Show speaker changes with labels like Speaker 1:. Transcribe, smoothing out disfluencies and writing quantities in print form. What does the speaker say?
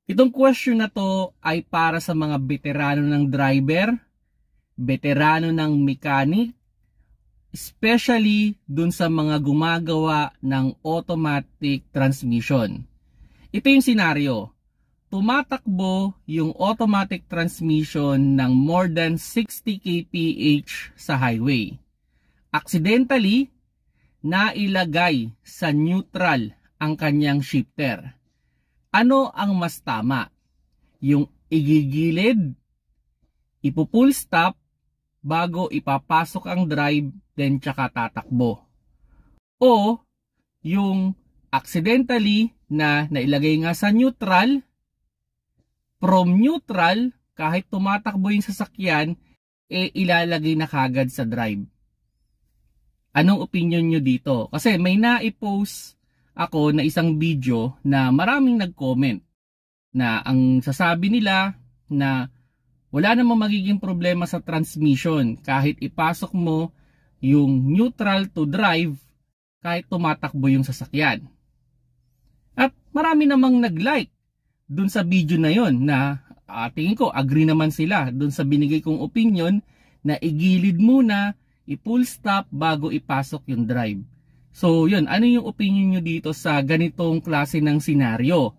Speaker 1: Itong question na to ay para sa mga veterano ng driver, veterano ng mechanic, especially dun sa mga gumagawa ng automatic transmission. Ito yung senaryo. Tumatakbo yung automatic transmission ng more than 60 kph sa highway. Accidentally, nailagay sa neutral ang kanyang shifter. Ano ang mas tama? Yung igigilid, ipo-full stop bago ipapasok ang drive, then tsaka tatakbo. O yung accidentally na nailagay nga sa neutral, from neutral, kahit tumatakbo yung sasakyan, ilalagay na kagad sa drive. Anong opinion nyo dito? Kasi may naipost ako na isang video na maraming nag-comment na ang sasabi nila na wala namang magiging problema sa transmission kahit ipasok mo yung neutral to drive kahit tumatakbo yung sasakyan. At marami namang nag-like dun sa video na yon na tingin ko agree naman sila dun sa binigay kong opinion na igilid muna, i-full stop bago ipasok yung drive. So yun, ano yung opinion nyo dito sa ganitong klase ng senaryo?